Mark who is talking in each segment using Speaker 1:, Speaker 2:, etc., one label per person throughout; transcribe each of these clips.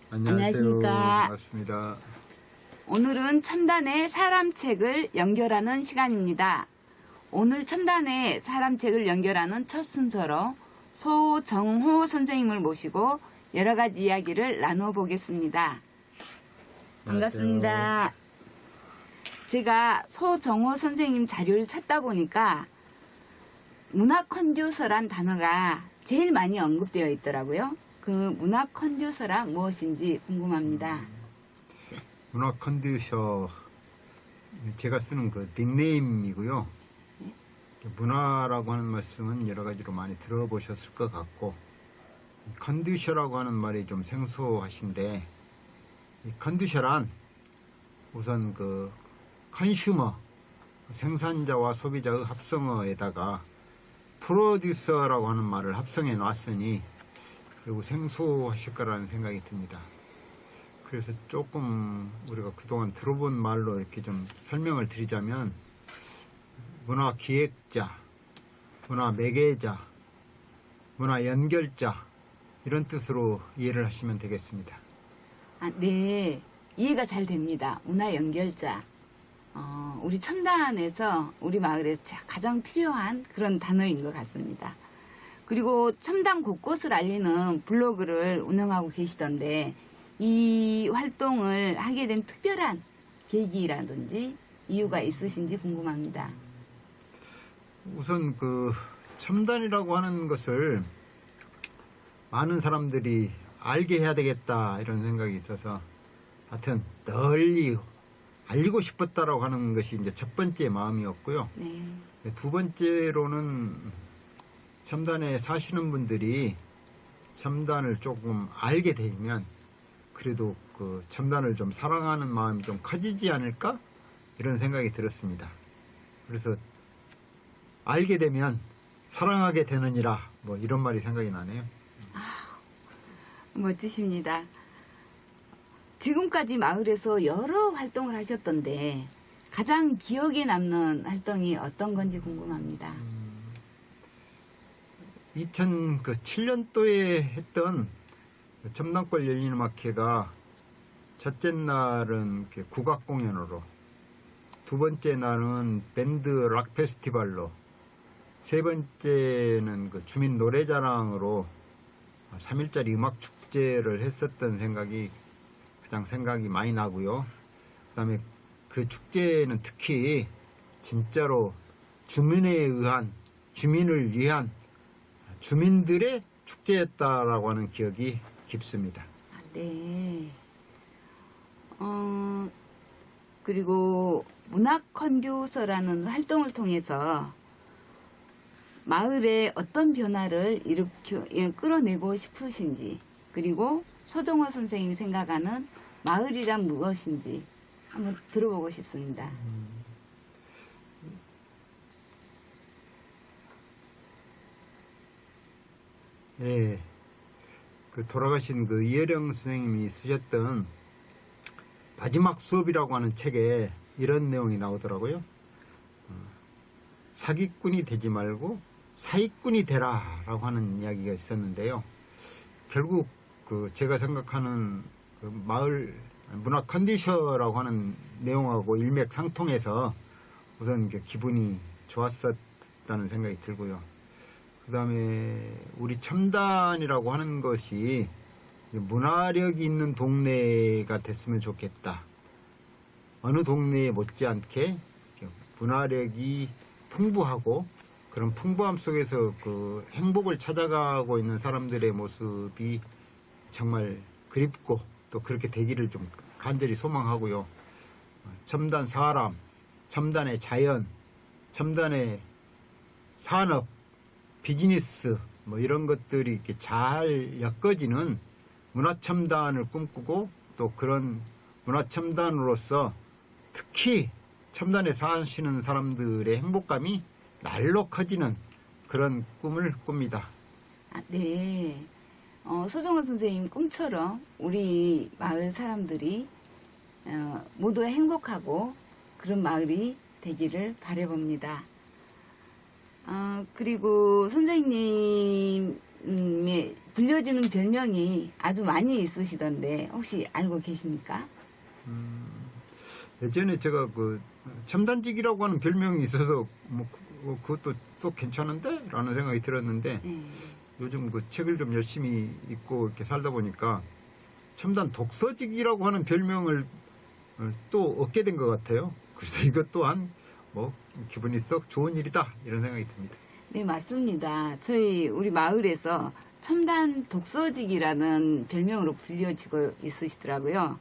Speaker 1: 안녕하세요.
Speaker 2: 안녕하십니까.
Speaker 1: 반갑습니다.
Speaker 2: 오늘은 첨단의 사람책을 연결하는 시간입니다. 오늘 첨단의 사람책을 연결하는 첫 순서로 소정호 선생님을 모시고 여러 가지 이야기를 나눠보겠습니다. 반갑습니다. 제가 소정호 선생님 자료를 찾다 보니까 문화 컨듀서란 단어가 제일 많이 언급되어 있더라고요. 그 문화 컨듀서란 무엇인지 궁금합니다.
Speaker 1: 문화 컨듀서, 제가 쓰는 그 닉네임이고요. 문화라고 하는 말씀은 여러 가지로 많이 들어보셨을 것 같고, 컨듀서라고 하는 말이 좀 생소하신데, 이 컨듀서란 우선 그 컨슈머, 생산자와 소비자의 합성어에다가 프로듀서라고 하는 말을 합성해 놨으니 그리고 생소하실 거라는 생각이 듭니다. 그래서 조금 우리가 그동안 들어본 말로 이렇게 좀 설명을 드리자면, 문화 기획자, 문화 매개자, 문화 연결자, 이런 뜻으로 이해를 하시면 되겠습니다.
Speaker 2: 네. 이해가 잘 됩니다. 문화 연결자. 우리 첨단에서 우리 마을에서 가장 필요한 그런 단어인 것 같습니다. 그리고 첨단 곳곳을 알리는 블로그를 운영하고 계시던데 이 활동을 하게 된 특별한 계기라든지 이유가 있으신지 궁금합니다.
Speaker 1: 우선 그 첨단이라고 하는 것을 많은 사람들이 알게 해야 되겠다 이런 생각이 있어서 하여튼 널리 알리고 싶었다라고 하는 것이 이제 첫 번째 마음이었고요.
Speaker 2: 네.
Speaker 1: 두 번째로는 첨단에 사시는 분들이 첨단을 조금 알게 되면 그래도 그 첨단을 좀 사랑하는 마음이 좀 커지지 않을까? 이런 생각이 들었습니다. 그래서 알게 되면 사랑하게 되느니라, 뭐 이런 말이 생각이 나네요.
Speaker 2: 멋지십니다. 지금까지 마을에서 여러 활동을 하셨던데 가장 기억에 남는 활동이 어떤 건지 궁금합니다.
Speaker 1: 2007년도에 했던 첨단골 열린음악회가 첫째 날은 국악 공연으로, 두 번째 날은 밴드 락 페스티벌로, 세 번째는 그 주민 노래자랑으로 3일짜리 음악 축제를 했었던 생각이 가장 생각이 많이 나고요. 그 다음에 그 축제는 특히 진짜로 주민에 의한, 주민을 위한 주민들의 축제였다라고 하는 기억이 깊습니다.
Speaker 2: 네. 그리고 문화 컨듀서라는 활동을 통해서 마을에 어떤 변화를 끌어내고 싶으신지, 그리고 소정호 선생님이 생각하는 마을이란 무엇인지 한번 들어보고 싶습니다.
Speaker 1: 예, 그 돌아가신 그 이혜령 선생님이 쓰셨던 마지막 수업이라고 하는 책에 이런 내용이 나오더라고요. 사기꾼이 되지 말고 사기꾼이 되라라고 하는 이야기가 있었는데요. 결국 그 제가 생각하는 그 마을 문화 컨디셔라고 하는 내용하고 일맥상통해서 우선 기분이 좋았었다는 생각이 들고요. 그 다음에 우리 첨단이라고 하는 것이 문화력이 있는 동네가 됐으면 좋겠다. 어느 동네에 못지않게 문화력이 풍부하고 그런 풍부함 속에서 그 행복을 찾아가고 있는 사람들의 모습이 정말 그립고 또 그렇게 되기를 좀 간절히 소망하고요. 첨단 사람, 첨단의 자연, 첨단의 산업, 비즈니스, 뭐 이런 것들이 이렇게 잘 엮어지는 문화첨단을 꿈꾸고, 또 그런 문화첨단으로서 특히 첨단에 사시는 사람들의 행복감이 날로 커지는 그런 꿈을 꿉니다.
Speaker 2: 네. 소정호 선생님 꿈처럼 우리 마을 사람들이 모두 행복하고 그런 마을이 되기를 바라봅니다. 그리고 선생님의 불려지는 별명이 아주 많이 있으시던데 혹시 알고 계십니까?
Speaker 1: 예전에 제가 그 첨단직이라고 하는 별명이 있어서 그것도 쏙 괜찮은데? 라는 생각이 들었는데
Speaker 2: 네.
Speaker 1: 요즘 그 책을 좀 열심히 읽고 이렇게 살다 보니까 첨단 독서직이라고 하는 별명을 또 얻게 된 것 같아요. 그래서 이것 또한 뭐 기분이 썩 좋은 일이다 이런 생각이 듭니다.
Speaker 2: 네, 맞습니다. 우리 마을에서 첨단 독서직이라는 별명으로 불려지고 있으시더라고요.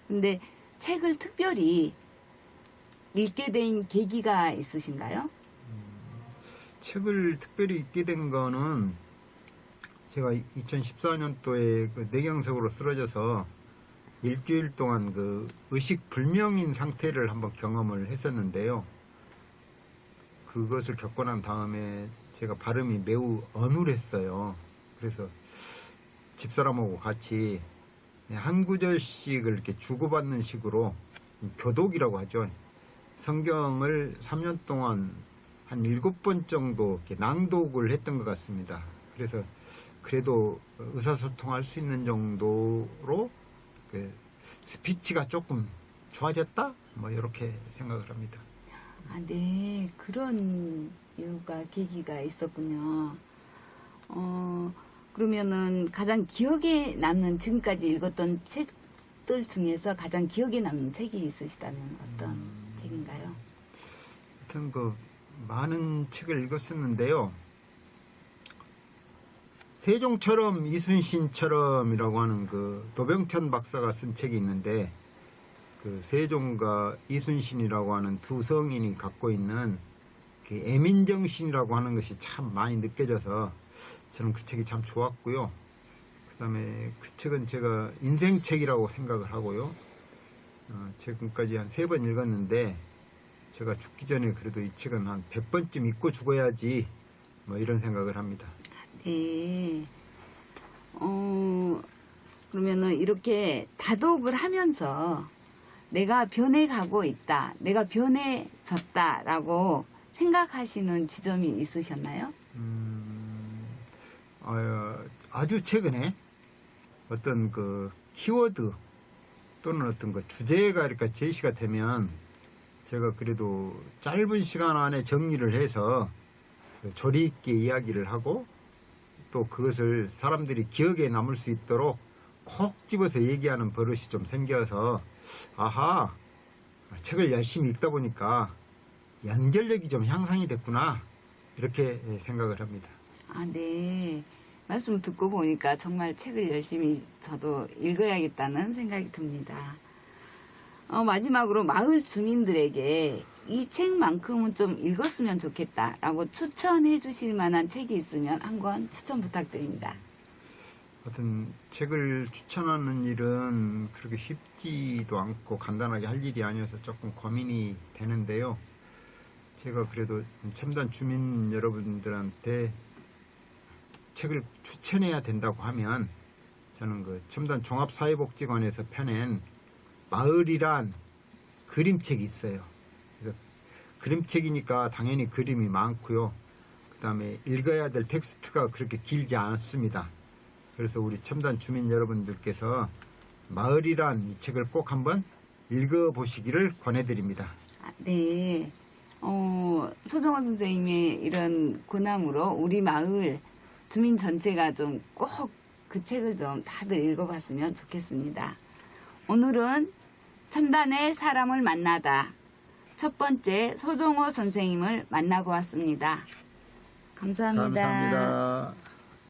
Speaker 2: 근데 책을 특별히 읽게 된 계기가 있으신가요?
Speaker 1: 책을 특별히 읽게 된 거는 제가 2014년도에 그 뇌경색으로 쓰러져서 일주일 동안 그 의식 불명인 상태를 한번 경험을 했었는데요. 그것을 겪고 난 다음에 제가 발음이 매우 어눌했어요. 그래서 집사람하고 같이 한 구절씩을 이렇게 주고받는 식으로 교독이라고 하죠. 성경을 3년 동안 한 7번 정도 이렇게 낭독을 했던 것 같습니다. 그래서 그래도 의사소통할 수 있는 정도로 그 스피치가 조금 좋아졌다? 뭐 이렇게 생각을 합니다.
Speaker 2: 아, 네. 그런 이유가, 계기가 있었군요. 그러면은 가장 기억에 남는, 지금까지 읽었던 책들 중에서 가장 기억에 남는 책이 있으시다면 어떤 책인가요?
Speaker 1: 하여튼 그 많은 책을 읽었었는데요. 세종처럼 이순신처럼이라고 하는 그 도병천 박사가 쓴 책이 있는데 그 세종과 이순신이라고 하는 두 성인이 갖고 있는 그 애민정신이라고 하는 것이 참 많이 느껴져서 저는 그 책이 참 좋았고요. 그 다음에 그 책은 제가 인생책이라고 생각을 하고요. 지금까지 한 3번 읽었는데 제가 죽기 전에 그래도 이 책은 한 100번쯤 읽고 죽어야지 뭐 이런 생각을 합니다.
Speaker 2: 네. 그러면은 이렇게 다독을 하면서 내가 변해가고 있다, 내가 변해졌다라고 생각하시는 지점이 있으셨나요?
Speaker 1: 아주 최근에 어떤 그 키워드 또는 어떤 그 주제가 이렇게 제시가 되면 제가 그래도 짧은 시간 안에 정리를 해서 조리 있게 이야기를 하고 또 그것을 사람들이 기억에 남을 수 있도록 콕 집어서 얘기하는 버릇이 좀 생겨서 아하, 책을 열심히 읽다 보니까 연결력이 좀 향상이 됐구나 이렇게 생각을 합니다.
Speaker 2: 아, 네. 말씀 듣고 보니까 정말 책을 열심히 저도 읽어야겠다는 생각이 듭니다. 마지막으로 마을 주민들에게 이 책만큼은 좀 읽었으면 좋겠다라고 추천해 주실 만한 책이 있으면 한 권 추천 부탁드립니다.
Speaker 1: 하여튼 책을 추천하는 일은 그렇게 쉽지도 않고 간단하게 할 일이 아니어서 조금 고민이 되는데요. 제가 그래도 첨단 주민 여러분들한테 책을 추천해야 된다고 하면 저는 그 첨단 종합사회복지관에서 펴낸 마을이란 그림책이 있어요. 그래서 그림책이니까 당연히 그림이 많고요. 그 다음에 읽어야 될 텍스트가 그렇게 길지 않습니다. 그래서 우리 첨단 주민 여러분들께서 마을이란 이 책을 꼭 한번 읽어보시기를 권해드립니다.
Speaker 2: 네. 소정호 선생님의 이런 권함으로 우리 마을 주민 전체가 좀 꼭 그 책을 좀 다들 읽어봤으면 좋겠습니다. 오늘은 첨단의 사람을 만나다 첫 번째 소정호 선생님을 만나고 왔습니다. 감사합니다.
Speaker 1: 감사합니다.